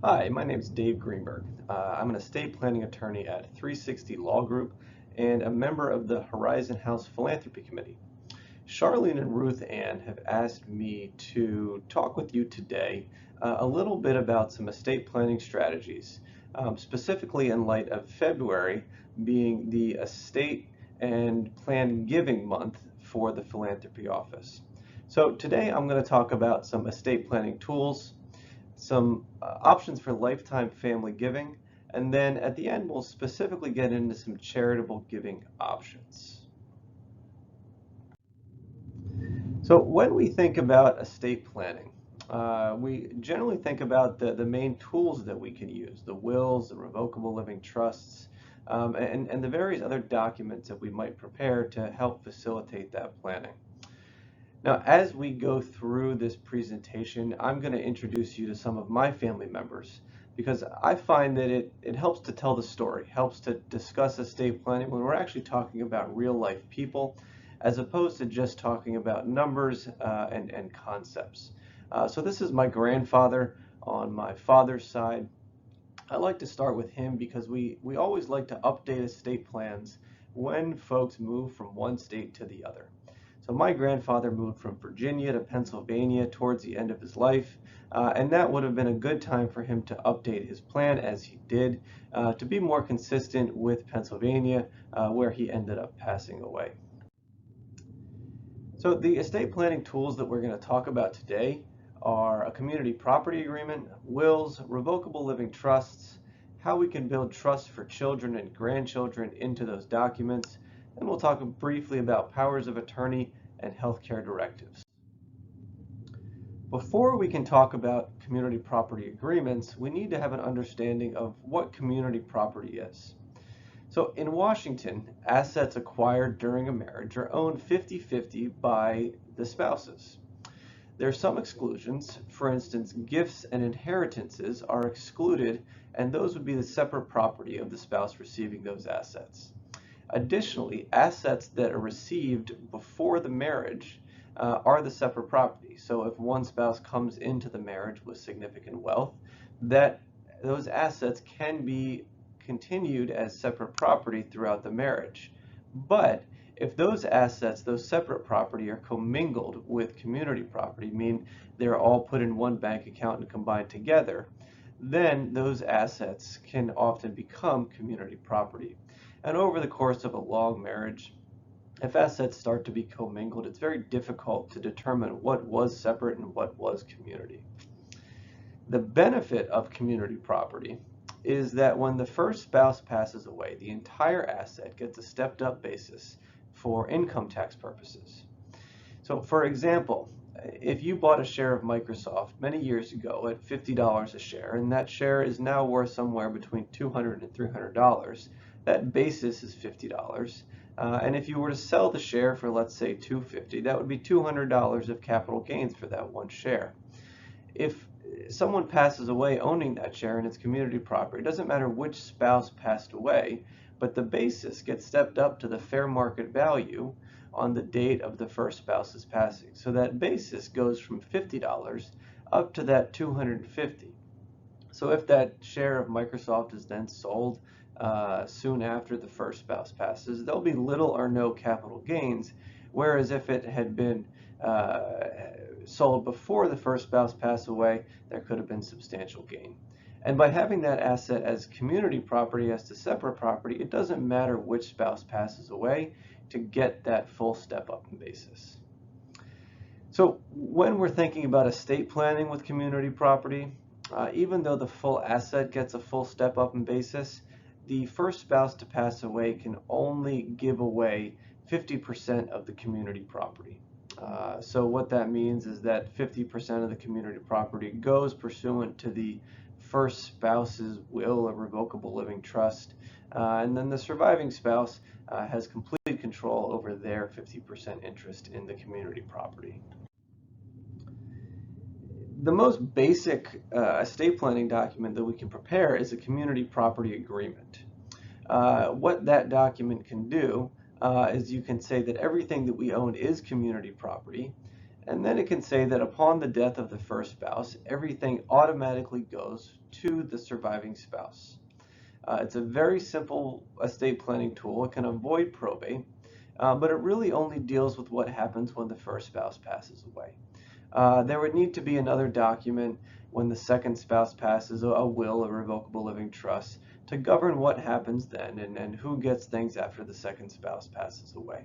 Hi, my name is Dave Greenberg. I'm an estate planning attorney at 360 Law Group and a member of the Horizon House Philanthropy Committee. Charlene and Ruth Ann have asked me to talk with you today a little bit about some estate planning strategies, specifically in light of February being the Estate and Planned Giving month for the Philanthropy Office. So today I'm going to talk about some estate planning tools, some options for lifetime family giving, and then at the end we'll specifically get into some charitable giving options. So when we think about estate planning, we generally think about the main tools that we can use, the wills, the revocable living trusts, and the various other documents that we might prepare to help facilitate that planning. Now, as we go through this presentation, I'm going to introduce you to some of my family members because I find that it helps to tell the story, helps to discuss estate planning when we're actually talking about real life people, as opposed to just talking about numbers and concepts. So this is my grandfather on my father's side. I like to start with him because we always like to update estate plans when folks move from one state to the other. So my grandfather moved from Virginia to Pennsylvania towards the end of his life, and that would have been a good time for him to update his plan as he did to be more consistent with Pennsylvania, where he ended up passing away. So the estate planning tools that we're going to talk about today are a community property agreement, wills, revocable living trusts, how we can build trust for children and grandchildren into those documents, and we'll talk briefly about powers of attorney and healthcare directives. Before we can talk about community property agreements, we need to have an understanding of what community property is. So in Washington, assets acquired during a marriage are owned 50-50 by the spouses. There are some exclusions. For instance, gifts and inheritances are excluded, and those would be the separate property of the spouse receiving those assets. Additionally, assets that are received before the marriage are the separate property. So if one spouse comes into the marriage with significant wealth, those assets can be continued as separate property throughout the marriage. But if those assets, those separate property, are commingled with community property, meaning they're all put in one bank account and combined together, then those assets can often become community property. And over the course of a long marriage, if assets start to be commingled, it's very difficult to determine what was separate and what was community. The benefit of community property is that when the first spouse passes away, the entire asset gets a stepped up basis for income tax purposes. So for example, if you bought a share of Microsoft many years ago at $50 a share, and that share is now worth somewhere between $200 and $300, that basis is $50. And if you were to sell the share for, let's say, $250, that would be $200 of capital gains for that one share. If someone passes away owning that share and it's community property, it doesn't matter which spouse passed away, but the basis gets stepped up to the fair market value on the date of the first spouse's passing. So that basis goes from $50 up to that $250. So if that share of Microsoft is then sold soon after the first spouse passes, there'll be little or no capital gains, whereas if it had been sold before the first spouse passed away, there could have been substantial gain. And by having that asset as community property as to separate property, it doesn't matter which spouse passes away to get that full step up in basis. So when we're thinking about estate planning with community property, even though the full asset gets a full step up in basis, the first spouse to pass away can only give away 50% of the community property. So what that means is that 50% of the community property goes pursuant to the first spouse's will or revocable living trust, and then the surviving spouse has complete control over their 50% interest in the community property. The most basic estate planning document that we can prepare is a community property agreement. What that document can do is you can say that everything that we own is community property, And then it can say that upon the death of the first spouse, everything automatically goes to the surviving spouse. It's a very simple estate planning tool. It can avoid probate, but it really only deals with what happens when the first spouse passes away. There would need to be another document when the second spouse passes, a will, a revocable living trust, to govern what happens then and who gets things after the second spouse passes away.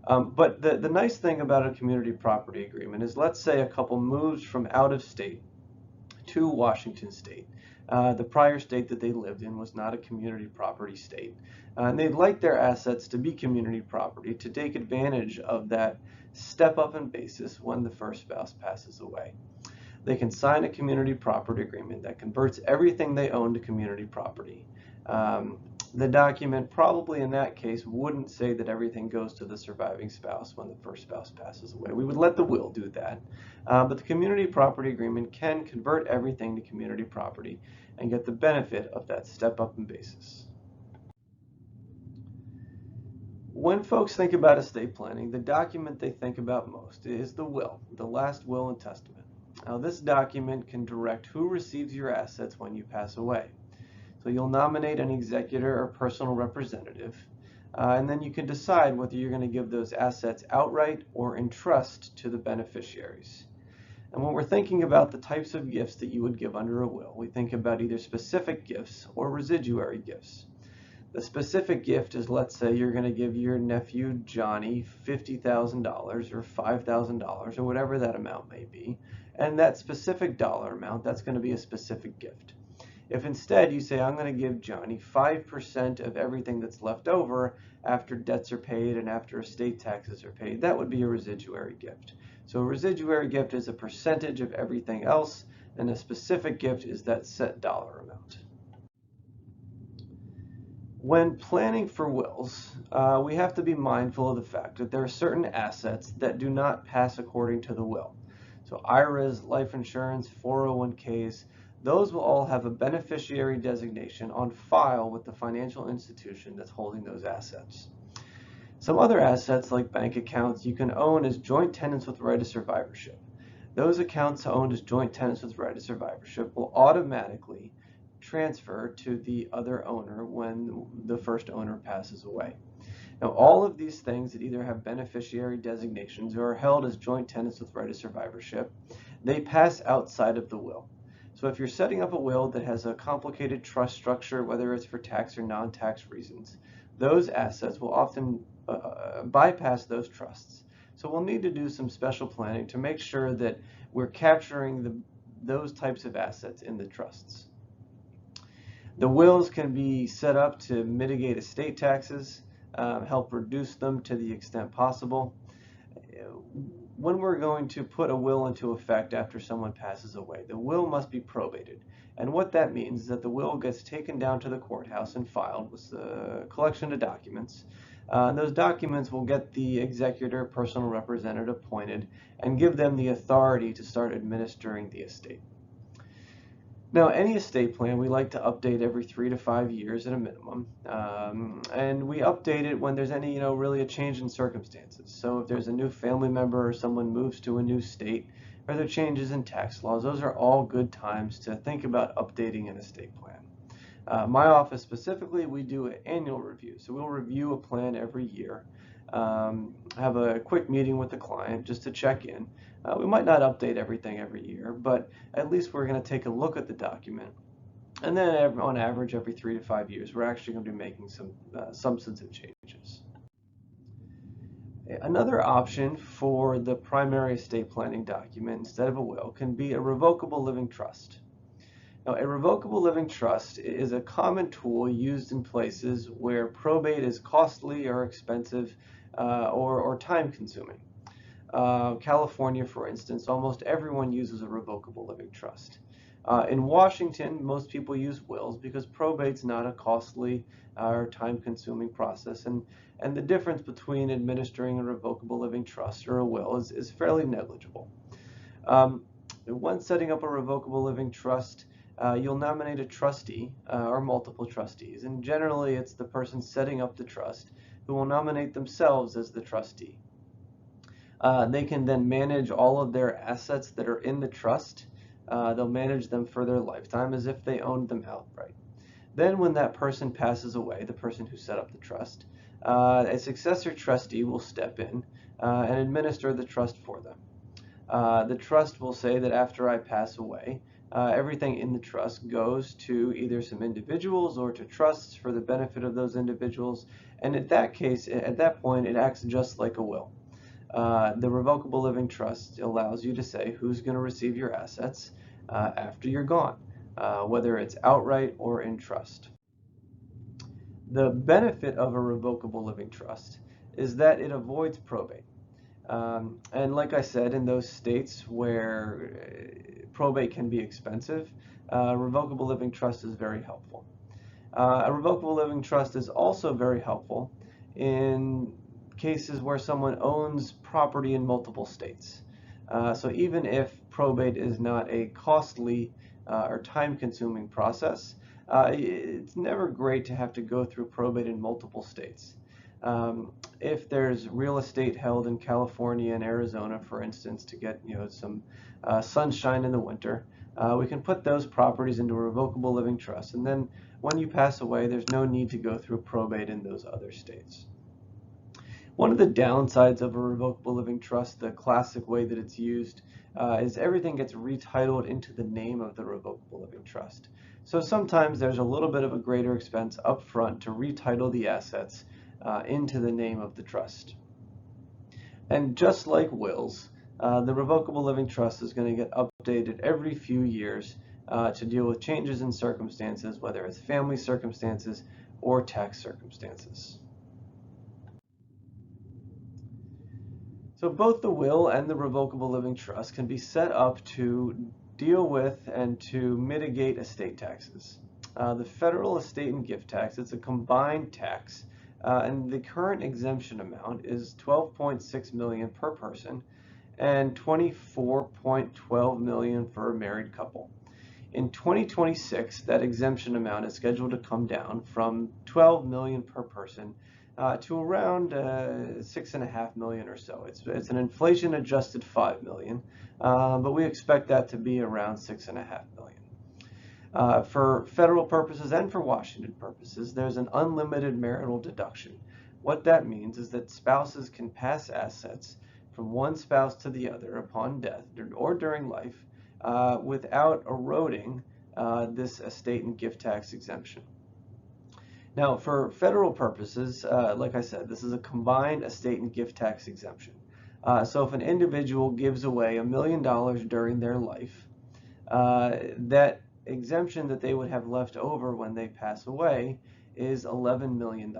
But the nice thing about a community property agreement is, let's say a couple moves from out of state to Washington state. The prior state that they lived in was not a community property state. And they'd like their assets to be community property to take advantage of that step up in basis when the first spouse passes away. They can sign a community property agreement that converts everything they own to community property. The document probably in that case wouldn't say that everything goes to the surviving spouse when the first spouse passes away. We would let the will do that. But the community property agreement can convert everything to community property and get the benefit of that step up in basis. When folks think about estate planning, the document they think about most is the will, the last will and testament. Now, this document can direct who receives your assets when you pass away. So you'll nominate an executor or personal representative, and then you can decide whether you're going to give those assets outright or in trust to the beneficiaries. And when we're thinking about the types of gifts that you would give under a will, we think about either specific gifts or residuary gifts. The specific gift is, let's say you're going to give your nephew Johnny $50,000 or $5,000 or whatever that amount may be, and that specific dollar amount, that's going to be a specific gift. If instead you say, I'm going to give Johnny 5% of everything that's left over after debts are paid and after estate taxes are paid, that would be a residuary gift. So a residuary gift is a percentage of everything else, and a specific gift is that set dollar amount. When planning for wills, we have to be mindful of the fact that there are certain assets that do not pass according to the will. So IRAs, life insurance, 401ks, those will all have a beneficiary designation on file with the financial institution that's holding those assets. Some other assets, like bank accounts, you can own as joint tenants with right of survivorship. Those accounts owned as joint tenants with right of survivorship will automatically transfer to the other owner when the first owner passes away. Now, all of these things that either have beneficiary designations or are held as joint tenants with right of survivorship, they pass outside of the will. So if you're setting up a will that has a complicated trust structure, whether it's for tax or non-tax reasons, those assets will often bypass those trusts. So we'll need to do some special planning to make sure that we're capturing those types of assets in the trusts. The wills can be set up to mitigate estate taxes, help reduce them to the extent possible. When we're going to put a will into effect after someone passes away, the will must be probated. And what that means is that the will gets taken down to the courthouse and filed with a collection of documents. Those documents will get the executor, personal representative appointed, and give them the authority to start administering the estate. Now, any estate plan we like to update every 3 to 5 years at a minimum, and we update it when there's any, really a change in circumstances. So if there's a new family member or someone moves to a new state, or there are changes in tax laws, those are all good times to think about updating an estate plan. My office specifically, we do an annual review. So we'll review a plan every year, have a quick meeting with the client just to check in. We might not update everything every year, but at least we're going to take a look at the document. And then on average, every 3 to 5 years, we're actually going to be making some substantive changes. Another option for the primary estate planning document instead of a will can be a revocable living trust. Now, a revocable living trust is a common tool used in places where probate is costly or expensive or time-consuming. California, for instance, almost everyone uses a revocable living trust. In Washington, most people use wills because probate's not a costly or time-consuming process, and the difference between administering a revocable living trust or a will is fairly negligible. When setting up a revocable living trust, you'll nominate a trustee or multiple trustees, and generally it's the person setting up the trust who will nominate themselves as the trustee. They can then manage all of their assets that are in the trust. They'll manage them for their lifetime as if they owned them outright. Then when that person passes away, the person who set up the trust, a successor trustee will step in and administer the trust for them. The trust will say that after I pass away, everything in the trust goes to either some individuals or to trusts for the benefit of those individuals. And at that point, it acts just like a will. The Revocable Living Trust allows you to say who's going to receive your assets after you're gone, whether it's outright or in trust. The benefit of a Revocable Living Trust is that it avoids probate. And like I said, in those states where probate can be expensive, Revocable Living Trust is very helpful. A Revocable Living Trust is also very helpful in cases where someone owns property in multiple states. So even if probate is not a costly or time-consuming process, it's never great to have to go through probate in multiple states. If there's real estate held in California and Arizona, for instance, to get some sunshine in the winter, we can put those properties into a Revocable Living Trust, and then when you pass away, there's no need to go through probate in those other states. One of the downsides of a Revocable Living Trust, the classic way that it's used, is everything gets retitled into the name of the Revocable Living Trust. So sometimes there's a little bit of a greater expense up front to retitle the assets into the name of the trust. And just like wills, the Revocable Living Trust is going to get updated every few years to deal with changes in circumstances, whether it's family circumstances or tax circumstances. So both the will and the Revocable Living Trust can be set up to deal with and to mitigate estate taxes. The federal estate and gift tax, it's a combined tax, and the current exemption amount is $12.6 million per person and $24.12 million for a married couple. In 2026, that exemption amount is scheduled to come down from $12 million per person to around $6.5 million or so. It's an inflation-adjusted $5 million, but we expect that to be around $6.5 million. For federal purposes and for Washington purposes, there's an unlimited marital deduction. What that means is that spouses can pass assets from one spouse to the other upon death or during life without eroding this estate and gift tax exemption. Now, for federal purposes, like I said, this is a combined estate and gift tax exemption. So if an individual gives away $1 million during their life, that exemption that they would have left over when they pass away is $11 million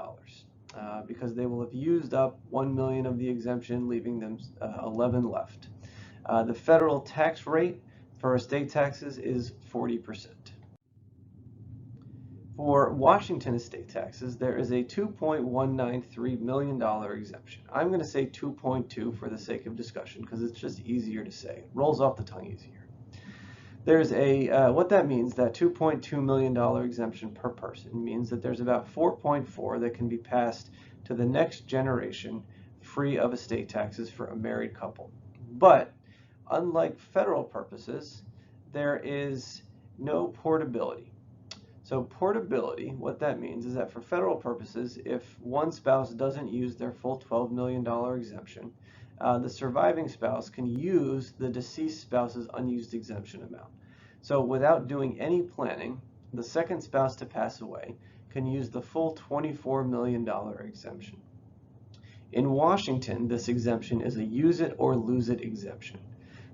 because they will have used up $1 million of the exemption, leaving them 11 left. The federal tax rate for estate taxes is 40%. For Washington estate taxes, there is a $2.193 million exemption. I'm going to say 2.2 for the sake of discussion because it's just easier to say. It rolls off the tongue easier. There's what that means, that $2.2 million exemption per person means that there's about 4.4 that can be passed to the next generation free of estate taxes for a married couple. But unlike federal purposes, there is no portability. So portability, what that means is that for federal purposes, if one spouse doesn't use their full $12 million exemption, the surviving spouse can use the deceased spouse's unused exemption amount. So without doing any planning, the second spouse to pass away can use the full $24 million exemption. In Washington, this exemption is a use it or lose it exemption.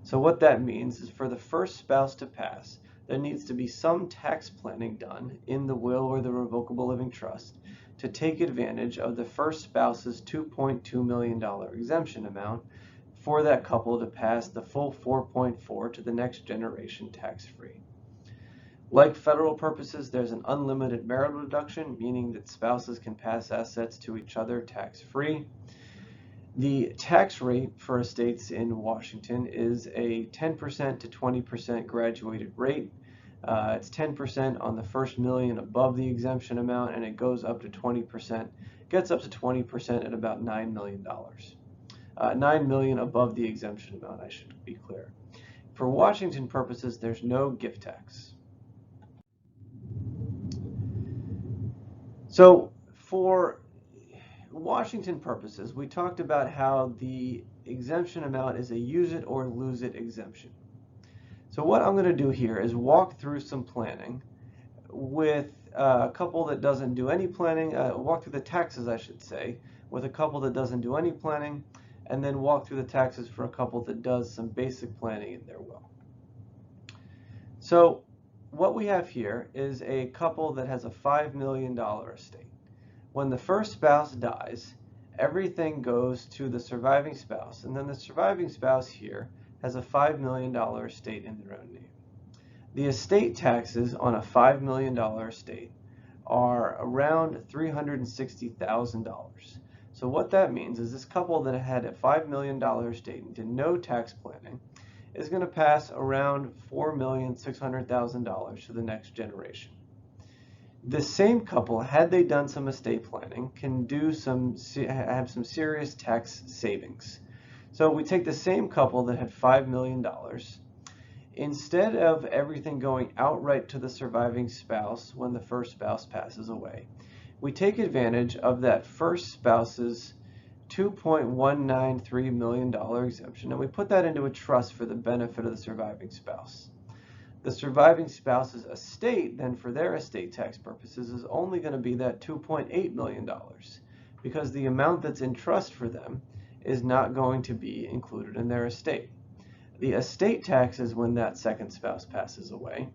So what that means is for the first spouse to pass, there needs to be some tax planning done in the will or the Revocable Living Trust to take advantage of the first spouse's $2.2 million exemption amount for that couple to pass the full 4.4 to the next generation tax-free. Like federal purposes, there's an unlimited marital deduction, meaning that spouses can pass assets to each other tax-free. The tax rate for estates in Washington is a 10% to 20% graduated rate. It's 10% on the first million above the exemption amount, and it goes up to 20%, gets up to 20% at about $9 million. $9 million above the exemption amount, I should be clear. For Washington purposes, there's no gift tax. So for Washington purposes, we talked about how the exemption amount is a use it or lose it exemption. So what I'm going to do here is walk through some planning with a couple that doesn't do any planning, walk through the taxes, I should say, with a couple that doesn't do any planning, and then walk through the taxes for a couple that does some basic planning in their will. So what we have here is a couple that has a $5 million estate. When the first spouse dies, everything goes to the surviving spouse, and then the surviving spouse here has a $5 million estate in their own name. The estate taxes on a $5 million estate are around $360,000. So what that means is this couple that had a $5 million estate and did no tax planning is going to pass around $4,600,000 to the next generation. The same couple, had they done some estate planning, can have some serious tax savings. So we take the same couple that had $5 million. Instead of everything going outright to the surviving spouse when the first spouse passes away, we take advantage of that first spouse's $2.193 million exemption, and we put that into a trust for the benefit of the surviving spouse. The surviving spouse's estate, then, for their estate tax purposes, is only going to be that $2.8 million, because the amount that's in trust for them is not going to be included in their estate. The estate taxes, when that second spouse passes away,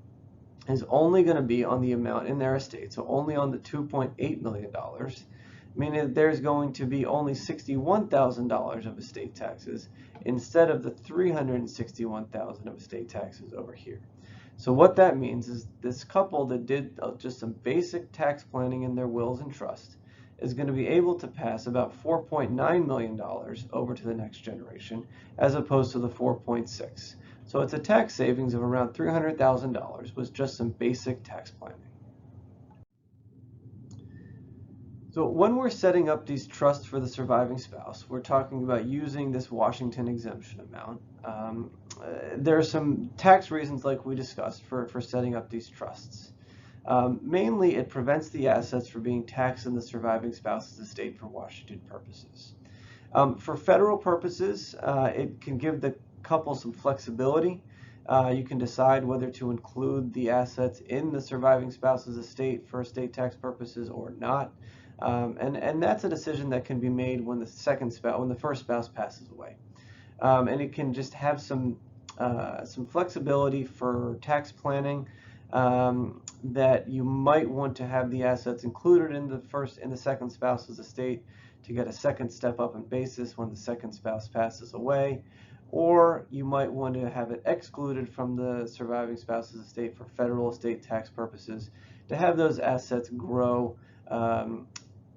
is only going to be on the amount in their estate, so only on the $2.8 million, meaning that there's going to be only $61,000 of estate taxes instead of the $361,000 of estate taxes over here. So what that means is this couple that did just some basic tax planning in their wills and trust is going to be able to pass about $4.9 million over to the next generation, as opposed to the 4.6. So it's a tax savings of around $300,000 with just some basic tax planning. So when we're setting up these trusts for the surviving spouse, we're talking about using this Washington exemption amount. There are some tax reasons, like we discussed, for setting up these trusts. Mainly, it prevents the assets from being taxed in the surviving spouse's estate for Washington purposes. For federal purposes, it can give the couple some flexibility. You can decide whether to include the assets in the surviving spouse's estate for estate tax purposes or not. And that's a decision that can be made when the first spouse passes away. And it can just have some flexibility for tax planning, that you might want to have the assets included in the second spouse's estate to get a second step up in basis when the second spouse passes away, or you might want to have it excluded from the surviving spouse's estate for federal estate tax purposes to have those assets grow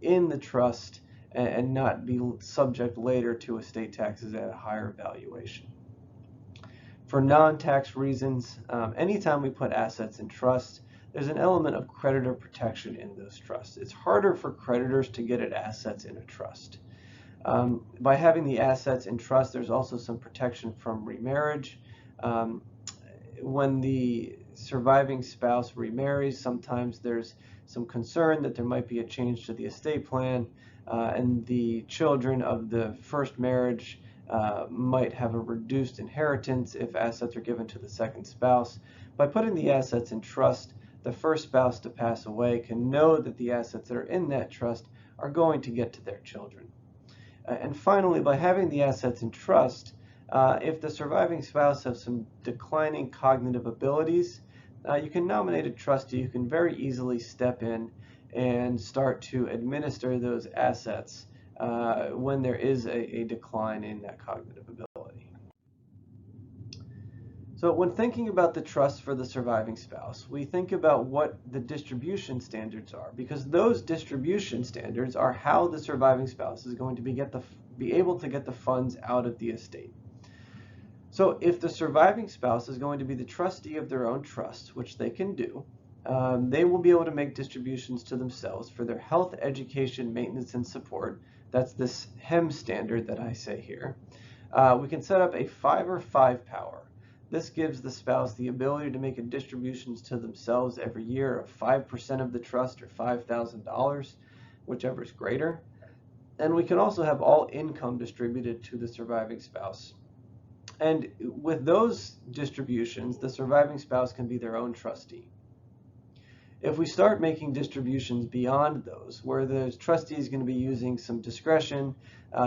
in the trust and not be subject later to estate taxes at a higher valuation. For non-tax reasons, anytime we put assets in trust, there's an element of creditor protection in those trusts. It's harder for creditors to get at assets in a trust. By having the assets in trust, there's also some protection from remarriage. When the surviving spouse remarries, sometimes there's some concern that there might be a change to the estate plan, and the children of the first marriage might have a reduced inheritance if assets are given to the second spouse. By putting the assets in trust, the first spouse to pass away can know that the assets that are in that trust are going to get to their children. And finally, by having the assets in trust, if the surviving spouse has some declining cognitive abilities, you can nominate a trustee who can very easily step in and start to administer those assets when there is a decline in that cognitive ability. So when thinking about the trust for the surviving spouse, we think about what the distribution standards are, because those distribution standards are how the surviving spouse is going to be able to get the funds out of the estate. So if the surviving spouse is going to be the trustee of their own trust, which they can do, they will be able to make distributions to themselves for their health, education, maintenance, and support That's this HEM standard that I say here. We can set up a 5 or 5 power. This gives the spouse the ability to make distributions to themselves every year of 5% of the trust or $5,000, whichever is greater. And we can also have all income distributed to the surviving spouse. And with those distributions, the surviving spouse can be their own trustee. If we start making distributions beyond those, where the trustee is going to be using some discretion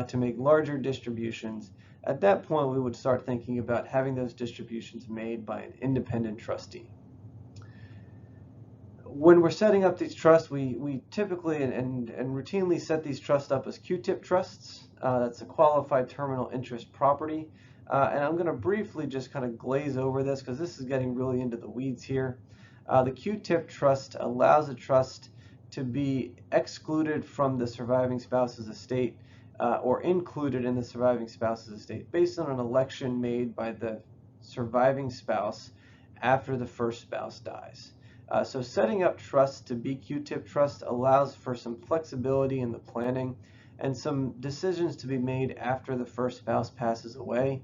to make larger distributions, at that point we would start thinking about having those distributions made by an independent trustee. When we're setting up these trusts, we typically and routinely set these trusts up as Q-tip trusts. That's a qualified terminal interest property. And I'm going to briefly just kind of glaze over this because this is getting really into the weeds here. The Q-tip trust allows a trust to be excluded from the surviving spouse's estate or included in the surviving spouse's estate based on an election made by the surviving spouse after the first spouse dies. So setting up trusts to be Q-tip trusts allows for some flexibility in the planning and some decisions to be made after the first spouse passes away.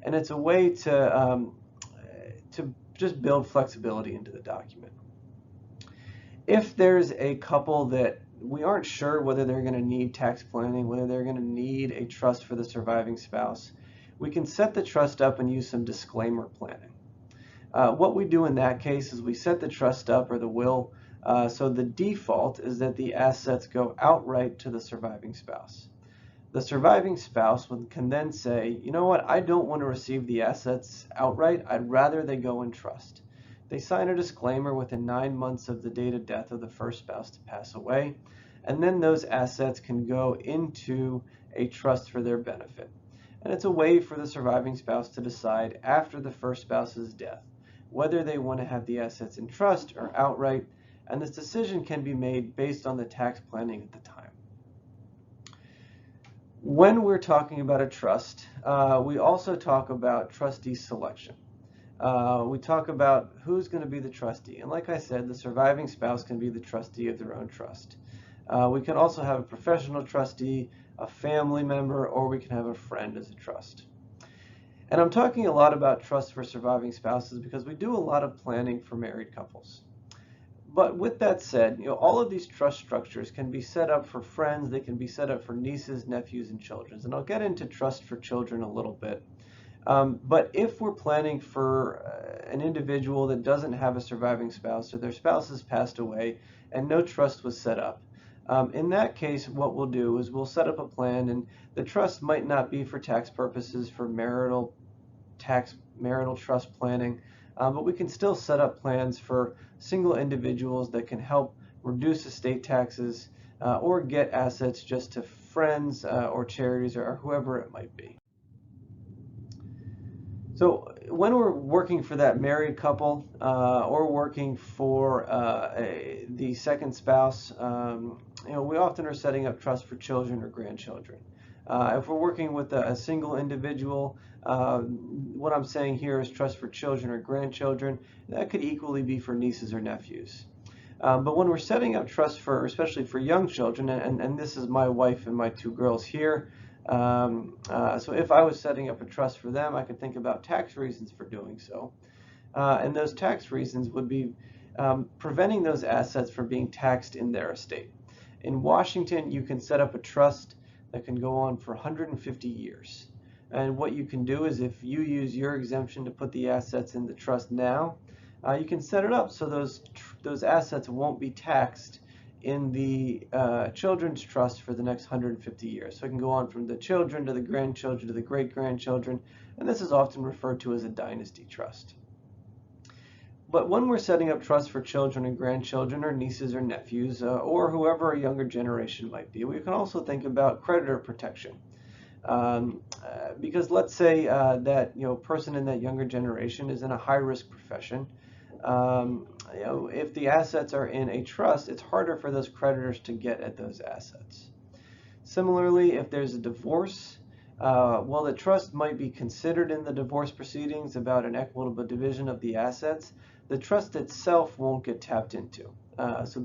And it's a way to just build flexibility into the document. If there's a couple that we aren't sure whether they're going to need tax planning, whether they're going to need a trust for the surviving spouse, we can set the trust up and use some disclaimer planning. What we do in that case is we set the trust up or the will so the default is that the assets go outright to the surviving spouse. The surviving spouse can then say, you know what, I don't want to receive the assets outright, I'd rather they go in trust. They sign a disclaimer within 9 months of the date of death of the first spouse to pass away, and then those assets can go into a trust for their benefit. And it's a way for the surviving spouse to decide after the first spouse's death whether they want to have the assets in trust or outright, and this decision can be made based on the tax planning at the time. When we're talking about a trust, we also talk about trustee selection. We talk about who's going to be the trustee, and like I said, the surviving spouse can be the trustee of their own trust. We can also have a professional trustee, a family member, or we can have a friend as a trust. And I'm talking a lot about trusts for surviving spouses because we do a lot of planning for married couples. But with that said, all of these trust structures can be set up for friends, they can be set up for nieces, nephews, and children. And I'll get into trust for children a little bit. But if we're planning for an individual that doesn't have a surviving spouse or their spouse has passed away and no trust was set up, in that case, what we'll do is we'll set up a plan, and the trust might not be for tax purposes for marital trust planning, but we can still set up plans for single individuals that can help reduce estate taxes or get assets just to friends or charities or whoever it might be. So when we're working for that married couple or working for the second spouse, we often are setting up trusts for children or grandchildren. If we're working with a single individual, what I'm saying here is trust for children or grandchildren. That could equally be for nieces or nephews. But when we're setting up trusts for, especially for young children, and this is my wife and my 2 girls here, so if I was setting up a trust for them, I could think about tax reasons for doing so. And those tax reasons would be preventing those assets from being taxed in their estate. In Washington, you can set up a trust that can go on for 150 years. And what you can do is if you use your exemption to put the assets in the trust now, you can set it up so those assets won't be taxed in the children's trust for the next 150 years. So it can go on from the children to the grandchildren to the great-grandchildren, and this is often referred to as a dynasty trust. But when we're setting up trusts for children and grandchildren or nieces or nephews or whoever a younger generation might be, we can also think about creditor protection. Because let's say that person in that younger generation is in a high-risk profession. If the assets are in a trust, it's harder for those creditors to get at those assets. Similarly, if there's a divorce, well, the trust might be considered in the divorce proceedings about an equitable division of the assets. The trust itself won't get tapped into. So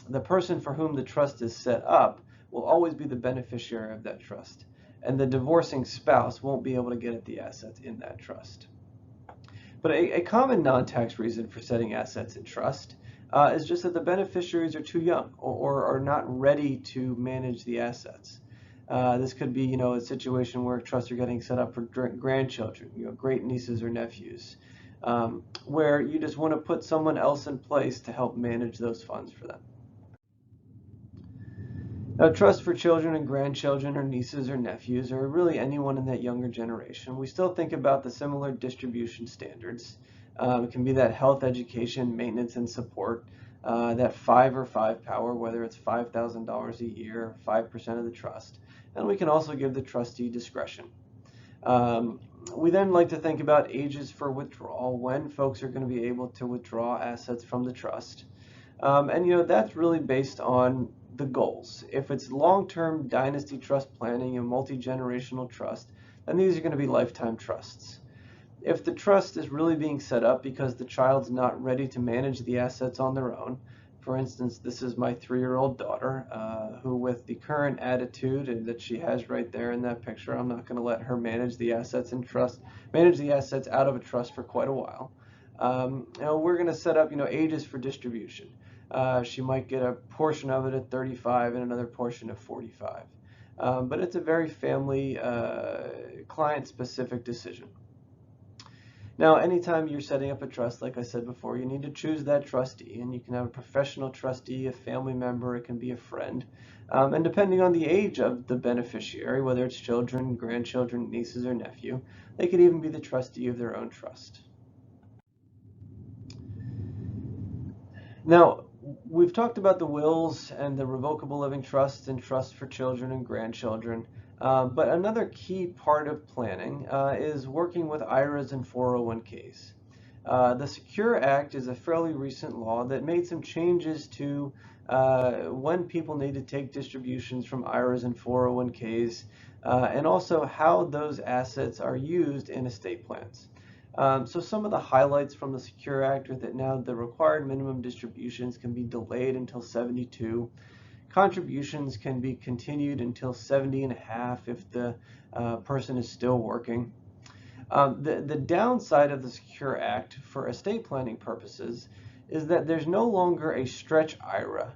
the person for whom the trust is set up will always be the beneficiary of that trust, and the divorcing spouse won't be able to get at the assets in that trust. But a common non-tax reason for setting assets in trust is just that the beneficiaries are too young or are not ready to manage the assets. This could be, a situation where trusts are getting set up for grandchildren, great nieces or nephews, where you just want to put someone else in place to help manage those funds for them. Now, trust for children and grandchildren or nieces or nephews, or really anyone in that younger generation, we still think about the similar distribution standards. It can be that health, education, maintenance, and support, that 5 or 5 power, whether it's $5,000 a year, 5% of the trust. And we can also give the trustee discretion. We then like to think about ages for withdrawal, when folks are going to be able to withdraw assets from the trust. And that's really based on the goals. If it's long-term dynasty trust planning and multi-generational trust, then these are going to be lifetime trusts. If the trust is really being set up because the child's not ready to manage the assets on their own, for instance, this is my 3-year-old daughter, who with the current attitude that she has right there in that picture, I'm not going to let her manage the assets out of a trust for quite a while. We're going to set up, ages for distribution. She might get a portion of it at 35 and another portion at 45. But it's a very family, client-specific decision. Now, anytime you're setting up a trust, like I said before, you need to choose that trustee, and you can have a professional trustee, a family member, it can be a friend. And depending on the age of the beneficiary, whether it's children, grandchildren, nieces, or nephew, they could even be the trustee of their own trust. Now, we've talked about the wills and the revocable living trusts and trusts for children and grandchildren. But another key part of planning is working with IRAs and 401ks. The Secure Act is a fairly recent law that made some changes to when people need to take distributions from IRAs and 401ks, and also how those assets are used in estate plans. So some of the highlights from the Secure Act are that now the required minimum distributions can be delayed until 72. Contributions can be continued until 70 and a half if the person is still working. The downside of the Secure Act for estate planning purposes is that there's no longer a stretch IRA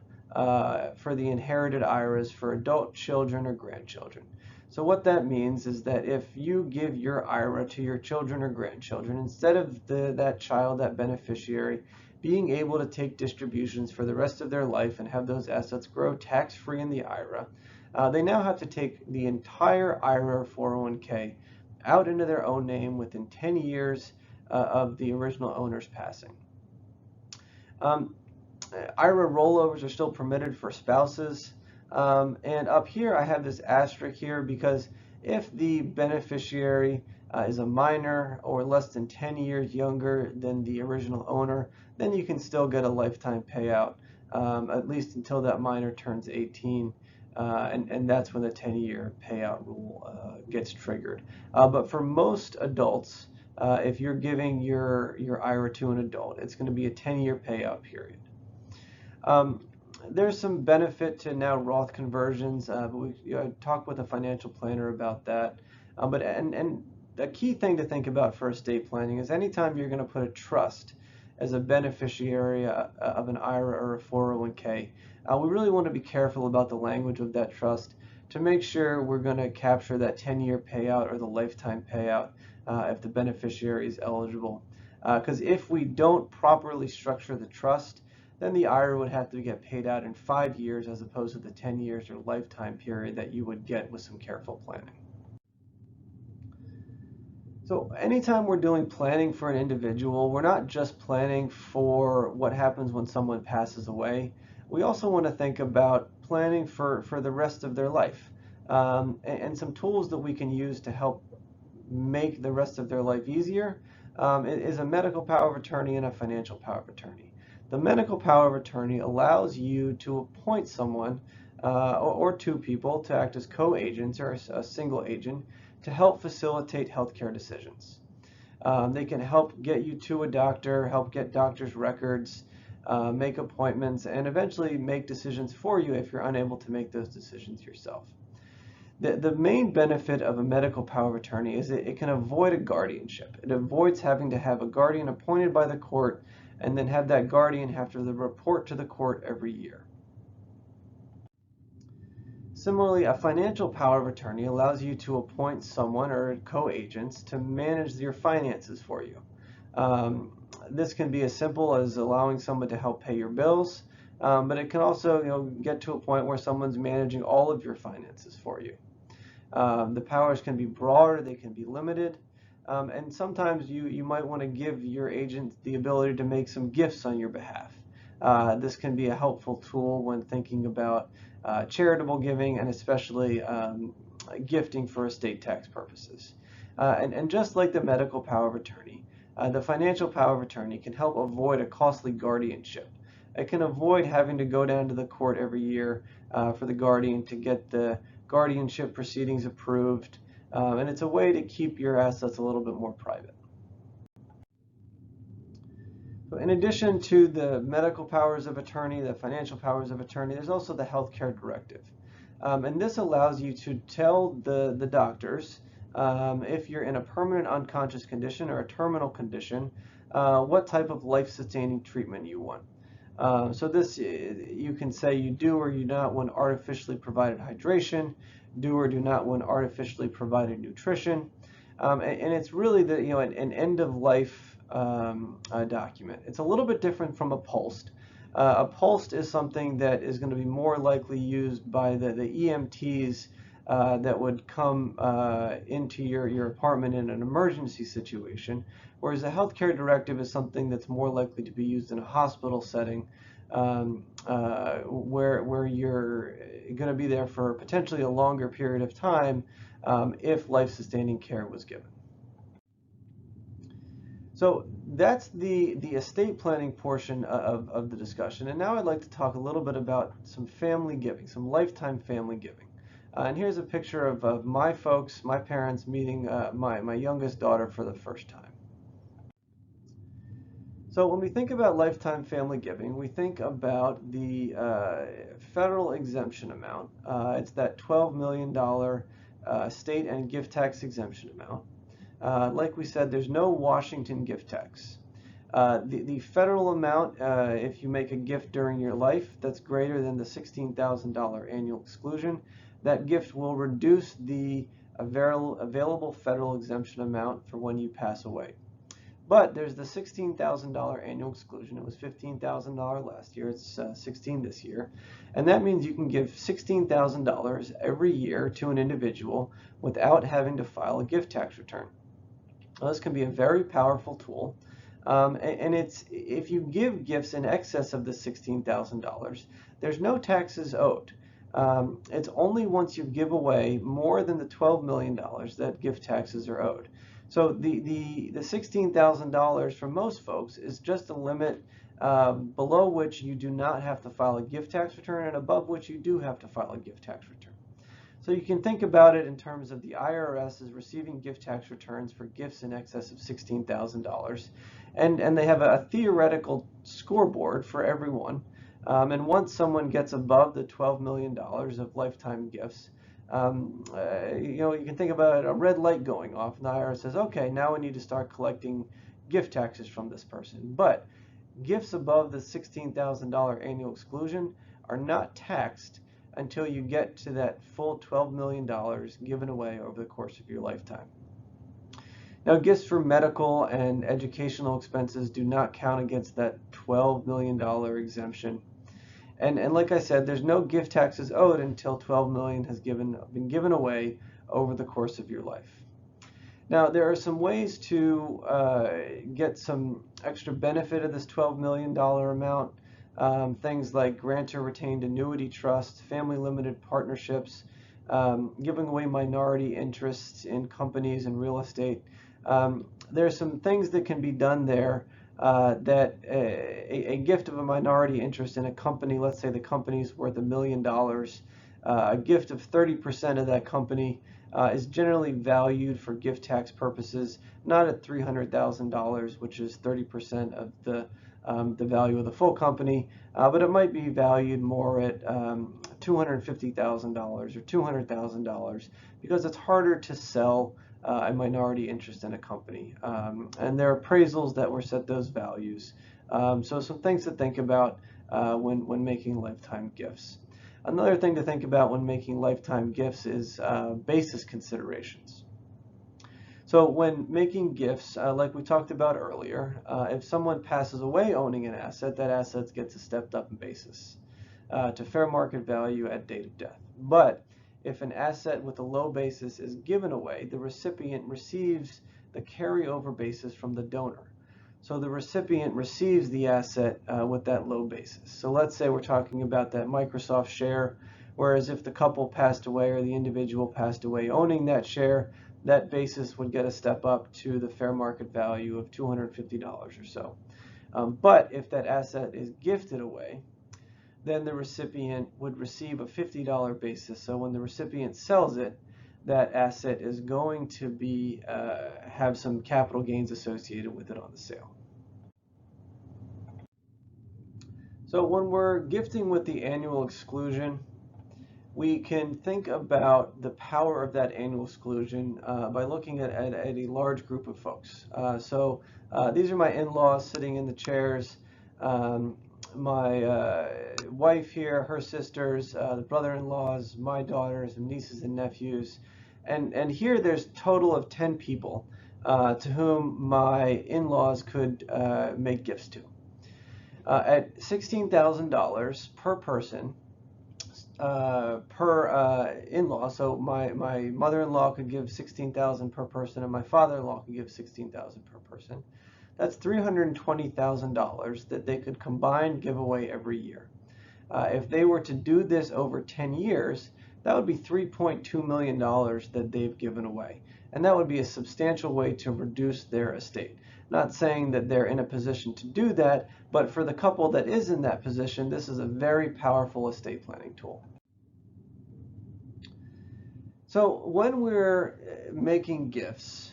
for the inherited IRAs for adult children or grandchildren. So what that means is that if you give your IRA to your children or grandchildren, instead of that child, that beneficiary, being able to take distributions for the rest of their life and have those assets grow tax-free in the IRA, they now have to take the entire IRA or 401k out into their own name within 10 years of the original owner's passing. IRA rollovers are still permitted for spouses. And up here I have this asterisk here because if the beneficiary is a minor or less than 10 years younger than the original owner, then you can still get a lifetime payout, at least until that minor turns 18, and that's when the 10-year payout rule gets triggered. But for most adults, if you're giving your IRA to an adult, it's going to be a 10-year payout period. There's some benefit to now Roth conversions, but we talked with a financial planner about that. But a key thing to think about for estate planning is anytime you're going to put a trust as a beneficiary of an IRA or a 401k, we really want to be careful about the language of that trust to make sure we're going to capture that 10-year payout or the lifetime payout if the beneficiary is eligible. Because if we don't properly structure the trust, then the IRA would have to get paid out in 5 years as opposed to the 10 years or lifetime period that you would get with some careful planning. So anytime we're doing planning for an individual, we're not just planning for what happens when someone passes away. We also want to think about planning for the rest of their life, and some tools that we can use to help make the rest of their life easier is a medical power of attorney and a financial power of attorney. The medical power of attorney allows you to appoint someone or two people to act as co-agents or a single agent to help facilitate healthcare decisions. They can help get you to a doctor, help get doctor's records, make appointments, and eventually make decisions for you if you're unable to make those decisions yourself. The main benefit of a medical power of attorney is that it can avoid a guardianship. It avoids having to have a guardian appointed by the court and then have that guardian have to report to the court every year. Similarly, a financial power of attorney allows you to appoint someone or co-agents to manage your finances for you. This can be as simple as allowing someone to help pay your bills, but it can also get to a point where someone's managing all of your finances for you. The powers can be broad or they can be limited, and sometimes you might want to give your agent the ability to make some gifts on your behalf. This can be a helpful tool when thinking about charitable giving, and especially gifting for estate tax purposes. And just like the medical power of attorney, the financial power of attorney can help avoid a costly guardianship. It can avoid having to go down to the court every year for the guardian to get the guardianship proceedings approved, and it's a way to keep your assets a little bit more private. So in addition to the medical powers of attorney, the financial powers of attorney, there's also the healthcare directive. And this allows you to tell the doctors if you're in a permanent unconscious condition or a terminal condition, what type of life-sustaining treatment you want. So this, you can say you do or you do not want artificially provided hydration, do or do not want artificially provided nutrition, and it's really an end-of-life document. It's a little bit different from a POLST. A POLST is something that is going to be more likely used by the EMTs that would come into your apartment in an emergency situation, whereas a healthcare directive is something that's more likely to be used in a hospital setting, where you're going to be there for potentially a longer period of time if life-sustaining care was given. So that's the estate planning portion of the discussion, and now I'd like to talk a little bit about some family giving, some lifetime family giving. And here's a picture of my folks, my parents, meeting my youngest daughter for the first time. So when we think about lifetime family giving, we think about the federal exemption amount. It's that $12 million state and gift tax exemption amount. Like we said, there's no Washington gift tax. The federal amount, if you make a gift during your life that's greater than the $16,000 annual exclusion, that gift will reduce the available federal exemption amount for when you pass away. But there's the $16,000 annual exclusion. It was $15,000 last year. It's $16,000 this year. And that means you can give $16,000 every year to an individual without having to file a gift tax return. Now, this can be a very powerful tool. And it's, if you give gifts in excess of the $16,000, there's no taxes owed. It's only once you give away more than the $12 million that gift taxes are owed. So the $16,000 for most folks is just a limit below which you do not have to file a gift tax return and above which you do have to file a gift tax return. So you can think about it in terms of the IRS is receiving gift tax returns for gifts in excess of $16,000, and they have a theoretical scoreboard for everyone. And once someone gets above the $12 million of lifetime gifts, you can think about a red light going off, and the IRS says, okay, now we need to start collecting gift taxes from this person. But gifts above the $16,000 annual exclusion are not taxed until you get to that full $12 million given away over the course of your lifetime. Now, gifts for medical and educational expenses do not count against that $12 million exemption. And like I said, there's no gift taxes owed until $12 million has been given away over the course of your life. Now, there are some ways to get some extra benefit of this $12 million amount. Things like grantor retained annuity trusts, family limited partnerships, giving away minority interests in companies and real estate. There are some things that can be done there that a gift of a minority interest in a company, let's say the company's worth $1 million, a gift of 30% of that company is generally valued for gift tax purposes, not at $300,000, which is 30% of the the value of the full company, but it might be valued more at $250,000 or $200,000 because it's harder to sell a minority interest in a company. And there are appraisals that were set those values. So some things to think about when making lifetime gifts. Another thing to think about when making lifetime gifts is basis considerations. So when making gifts, like we talked about earlier, if someone passes away owning an asset, that asset gets a stepped up in basis to fair market value at date of death. But if an asset with a low basis is given away, the recipient receives the carryover basis from the donor. So the recipient receives the asset with that low basis. So let's say we're talking about that Microsoft share, whereas if the couple passed away or the individual passed away owning that share, that basis would get a step up to the fair market value of $250 or so. But if that asset is gifted away, then the recipient would receive a $50 basis. So when the recipient sells it, that asset is going to be have some capital gains associated with it on the sale. So when we're gifting with the annual exclusion, we can think about the power of that annual exclusion by looking at a large group of folks. These are my in-laws sitting in the chairs. My wife here, her sisters, the brother-in-laws, my daughters, and nieces and nephews. And here there's a total of 10 people to whom my in-laws could make gifts to. At $16,000 per person, per in-law, so my mother-in-law could give $16,000 per person and my father-in-law could give $16,000 per person. That's $320,000 that they could combine give away every year. If they were to do this over 10 years, that would be $3.2 million that they've given away. And that would be a substantial way to reduce their estate. Not saying that they're in a position to do that, but for the couple that is in that position, this is a very powerful estate planning tool. So when we're making gifts,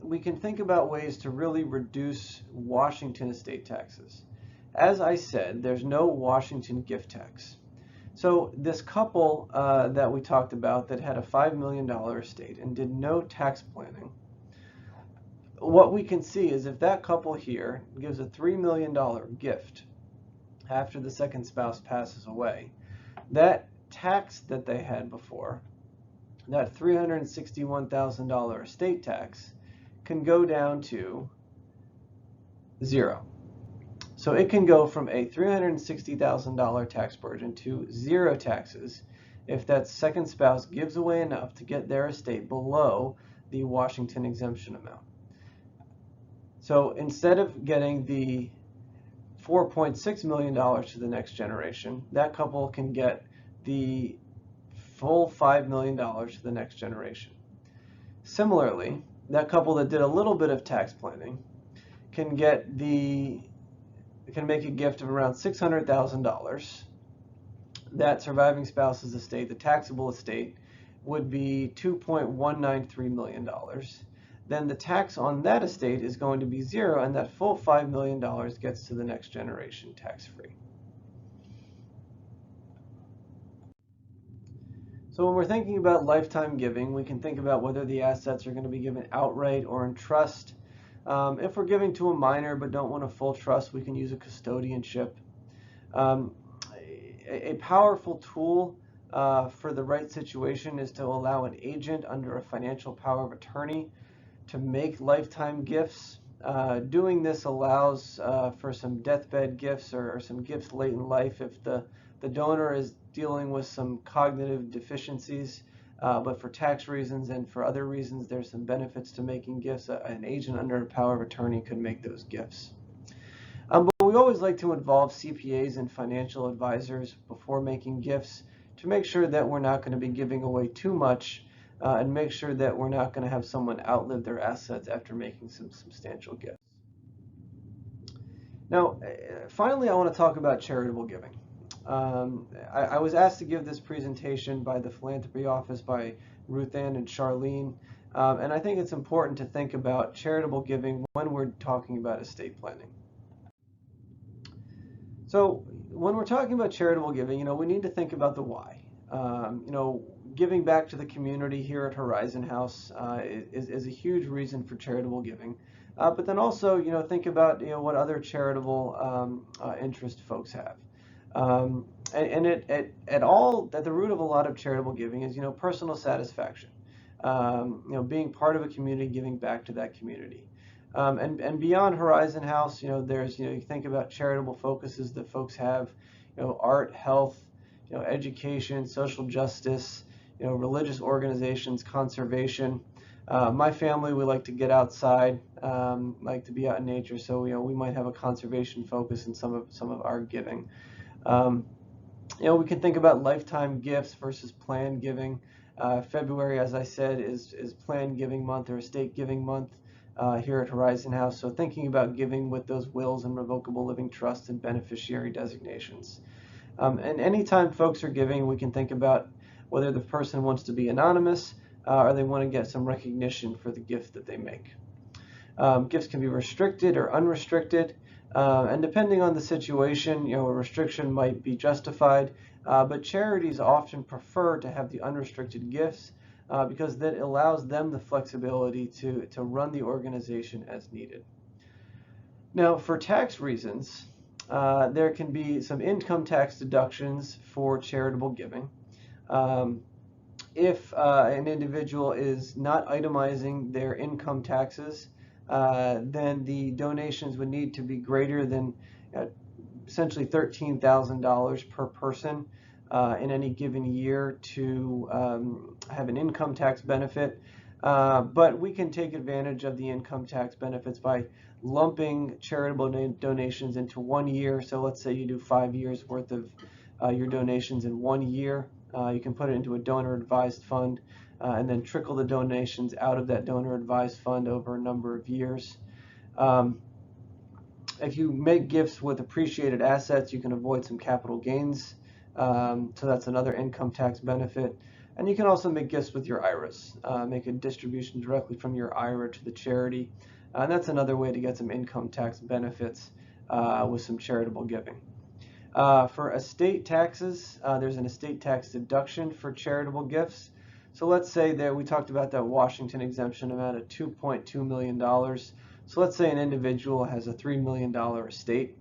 we can think about ways to really reduce Washington estate taxes. As I said, there's no Washington gift tax. So this couple that we talked about that had a $5 million estate and did no tax planning, what we can see is if that couple here gives a $3 million gift after the second spouse passes away, that tax that they had before, that $361,000 estate tax, can go down to zero. So it can go from a $360,000 tax burden to zero taxes if that second spouse gives away enough to get their estate below the Washington exemption amount. So instead of getting the $4.6 million to the next generation, that couple can get the full $5 million to the next generation. Similarly, that couple that did a little bit of tax planning can make a gift of around $600,000. That surviving spouse's estate, the taxable estate, would be $2.193 million. Then the tax on that estate is going to be zero, and that full $5 million gets to the next generation tax-free. So when we're thinking about lifetime giving, we can think about whether the assets are going to be given outright or in trust. If we're giving to a minor but don't want a full trust, we can use a custodianship. A powerful tool for the right situation is to allow an agent under a financial power of attorney to make lifetime gifts. Doing this allows for some deathbed gifts or some gifts late in life if the donor is dealing with some cognitive deficiencies, but for tax reasons and for other reasons there's some benefits to making gifts. An agent under a power of attorney could make those gifts. But we always like to involve CPAs and financial advisors before making gifts to make sure that we're not going to be giving away too much and make sure that we're not going to have someone outlive their assets after making some substantial gifts. Now, finally, I want to talk about charitable giving. I was asked to give this presentation by the Philanthropy Office by Ruth Ann and Charlene, and I think it's important to think about charitable giving when we're talking about estate planning. So when we're talking about charitable giving, we need to think about the why. Giving back to the community here at Horizon House is a huge reason for charitable giving. But then also, think about, what other charitable interest folks have. And at the root of a lot of charitable giving is, personal satisfaction. Being part of a community, giving back to that community. And beyond Horizon House, there's, you think about charitable focuses that folks have, art, health, education, social justice, religious organizations, conservation. My family, we like to get outside, like to be out in nature, so we might have a conservation focus in some of our giving. We can think about lifetime gifts versus planned giving. February, as I said, is planned giving month or estate giving month here at Horizon House. So thinking about giving with those wills and revocable living trusts and beneficiary designations. And anytime folks are giving, we can think about whether the person wants to be anonymous or they want to get some recognition for the gift that they make. Gifts can be restricted or unrestricted, and depending on the situation, a restriction might be justified, but charities often prefer to have the unrestricted gifts because that allows them the flexibility to run the organization as needed. Now, for tax reasons, there can be some income tax deductions for charitable giving. If an individual is not itemizing their income taxes, then the donations would need to be greater than essentially $13,000 per person in any given year to have an income tax benefit. But we can take advantage of the income tax benefits by lumping charitable donations into 1 year. So let's say you do 5 years worth of your donations in 1 year. You can put it into a donor advised fund and then trickle the donations out of that donor advised fund over a number of years. If you make gifts with appreciated assets, you can avoid some capital gains. So that's another income tax benefit. And you can also make gifts with your IRAs, make a distribution directly from your IRA to the charity. And that's another way to get some income tax benefits with some charitable giving. For estate taxes, there's an estate tax deduction for charitable gifts. So let's say that we talked about that Washington exemption amount of $2.2 million. So let's say an individual has a $3 million estate.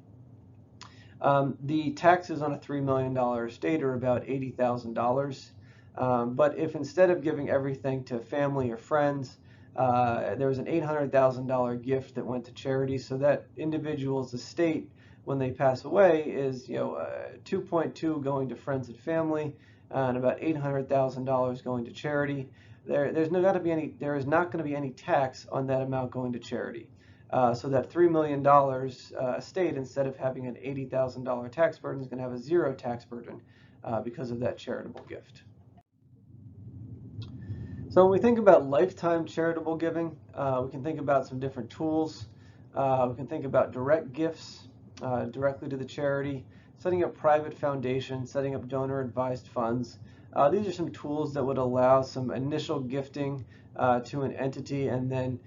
The taxes on a $3 million estate are about $80,000. But if instead of giving everything to family or friends, there was an $800,000 gift that went to charity, so that individual's estate, when they pass away, is 2.2 going to friends and family, and about $800,000 going to charity. There is not going to be any tax on that amount going to charity. So that $3 million estate, instead of having an $80,000 tax burden, is going to have a zero tax burden because of that charitable gift. So when we think about lifetime charitable giving, we can think about some different tools. We can think about direct gifts directly to the charity, setting up private foundations, setting up donor advised funds. These are some tools that would allow some initial gifting to an entity, and then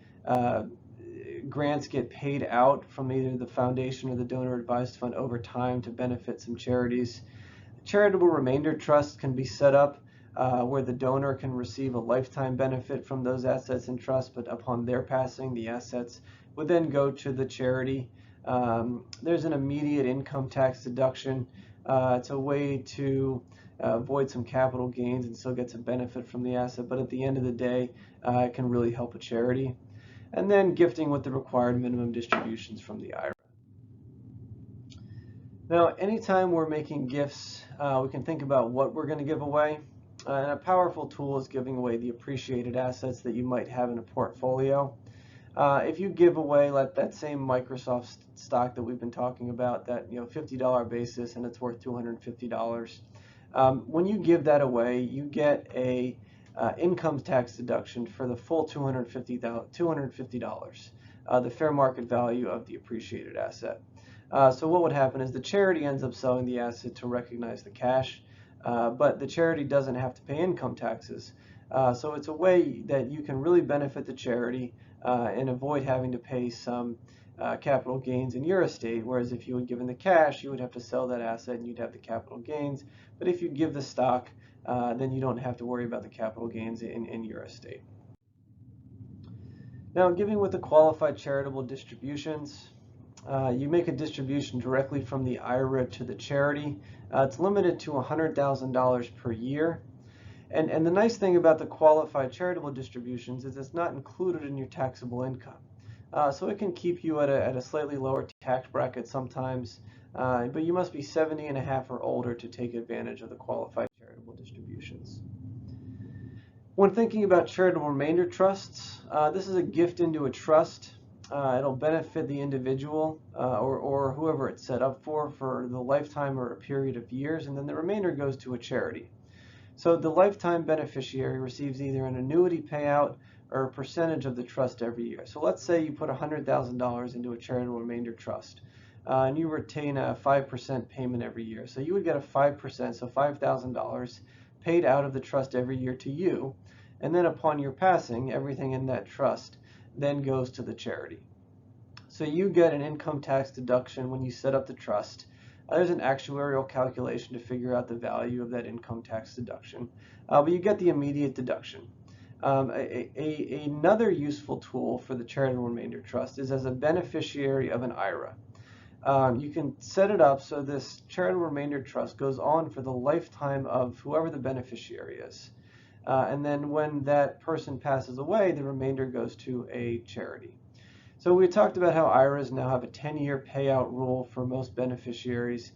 grants get paid out from either the foundation or the donor advised fund over time to benefit some charities. Charitable remainder trusts can be set up where the donor can receive a lifetime benefit from those assets in trust, but upon their passing, the assets would then go to the charity. There's an immediate income tax deduction. It's a way to avoid some capital gains and still get some benefit from the asset, but at the end of the day, it can really help a charity. And then gifting with the required minimum distributions from the IRA. Now, anytime we're making gifts, we can think about what we're going to give away. And a powerful tool is giving away the appreciated assets that you might have in a portfolio. If you give away that same Microsoft stock that we've been talking about, that $50 basis, and it's worth $250, when you give that away, you get a income tax deduction for the full $250, the fair market value of the appreciated asset. So what would happen is the charity ends up selling the asset to recognize the cash, but the charity doesn't have to pay income taxes. So it's a way that you can really benefit the charity and avoid having to pay some capital gains in your estate, whereas if you had given the cash, you would have to sell that asset and you'd have the capital gains. But if you give the stock, then you don't have to worry about the capital gains in your estate. Now, giving with the qualified charitable distributions, you make a distribution directly from the IRA to the charity. It's limited to $100,000 per year. And the nice thing about the qualified charitable distributions is it's not included in your taxable income. So it can keep you at a slightly lower tax bracket sometimes, but you must be 70 and a half or older to take advantage of the qualified charitable distributions. When thinking about charitable remainder trusts, this is a gift into a trust. It'll benefit the individual or whoever it's set up for the lifetime or a period of years, and then the remainder goes to a charity. So the lifetime beneficiary receives either an annuity payout or a percentage of the trust every year. So let's say you put $100,000 into a charitable remainder trust, and you retain a 5% payment every year. So you would get a 5%, so $5,000 paid out of the trust every year to you, and then upon your passing, everything in that trust then goes to the charity. So you get an income tax deduction when you set up the trust. There's an actuarial calculation to figure out the value of that income tax deduction, but you get the immediate deduction. Another useful tool for the charitable remainder trust is as a beneficiary of an IRA. You can set it up so this charitable remainder trust goes on for the lifetime of whoever the beneficiary is. And then when that person passes away, the remainder goes to a charity. So we talked about how IRAs now have a 10-year payout rule for most beneficiaries.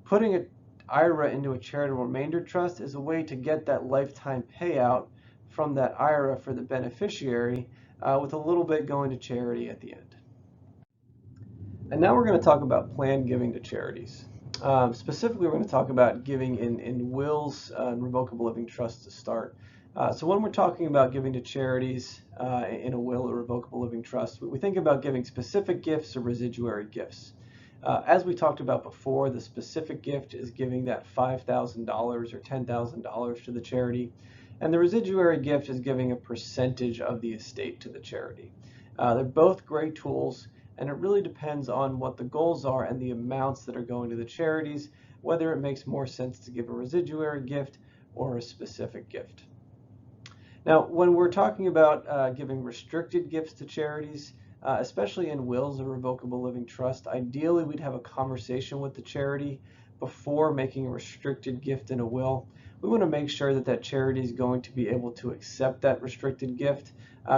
Putting an IRA into a charitable remainder trust is a way to get that lifetime payout from that IRA for the beneficiary, with a little bit going to charity at the end. And now we're going to talk about planned giving to charities. Specifically, we're going to talk about giving in wills and revocable living trusts to start. So when we're talking about giving to charities in a will or revocable living trust, we think about giving specific gifts or residuary gifts. As we talked about before, the specific gift is giving that $5,000 or $10,000 to the charity, and the residuary gift is giving a percentage of the estate to the charity. They're both great tools, and it really depends on what the goals are and the amounts that are going to the charities, whether it makes more sense to give a residuary gift or a specific gift. Now, when we're talking about giving restricted gifts to charities, especially in wills or revocable living trust, ideally we'd have a conversation with the charity before making a restricted gift in a will. We want to make sure that that charity is going to be able to accept that restricted gift,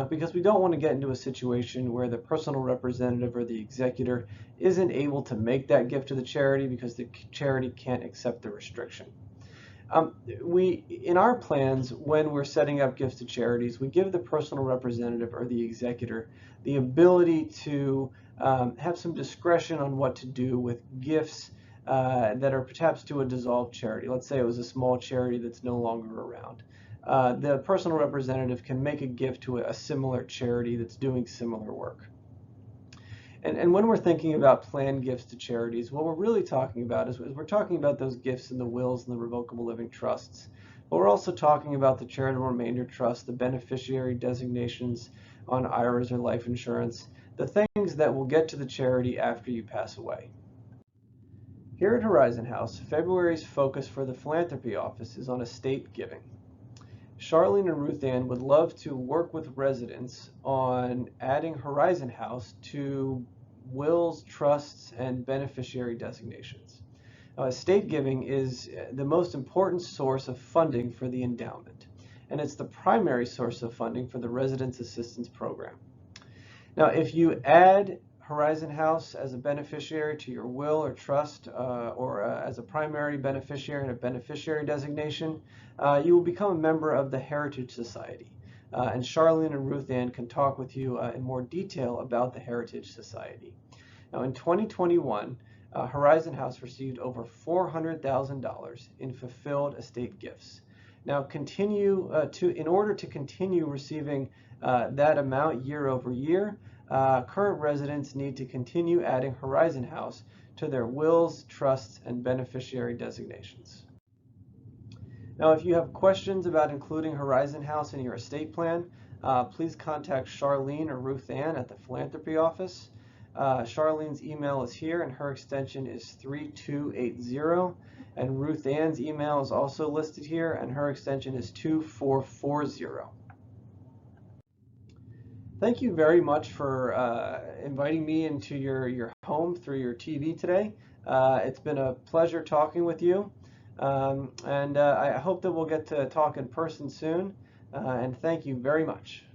because we don't want to get into a situation where the personal representative or the executor isn't able to make that gift to the charity because the charity can't accept the restriction. In our plans, when we're setting up gifts to charities, we give the personal representative or the executor the ability to have some discretion on what to do with gifts that are perhaps to a dissolved charity. Let's say it was a small charity that's no longer around. The personal representative can make a gift to a similar charity that's doing similar work. And when we're thinking about planned gifts to charities, what we're really talking about is we're talking about those gifts in the wills and the revocable living trusts. But we're also talking about the charitable remainder trust, the beneficiary designations on IRAs or life insurance, the things that will get to the charity after you pass away. Here at Horizon House, February's focus for the philanthropy office is on estate giving. Charlene and Ruth Ann would love to work with residents on adding Horizon House to wills, trusts, and beneficiary designations. Estate giving is the most important source of funding for the endowment, and it's the primary source of funding for the Residents Assistance Program. Now, if you add Horizon House as a beneficiary to your will or trust, or as a primary beneficiary and a beneficiary designation, you will become a member of the Heritage Society. And Charlene and Ruth Ann can talk with you in more detail about the Heritage Society. Now, in 2021, Horizon House received over $400,000 in fulfilled estate gifts. Now, in order to continue receiving that amount year over year, current residents need to continue adding Horizon House to their wills, trusts, and beneficiary designations. Now, if you have questions about including Horizon House in your estate plan, please contact Charlene or Ruth Ann at the philanthropy office. Charlene's email is here, and her extension is 3280. And Ruth Ann's email is also listed here, and her extension is 2440. Thank you very much for inviting me into your home through your TV today. It's been a pleasure talking with you, and I hope that we'll get to talk in person soon, and thank you very much.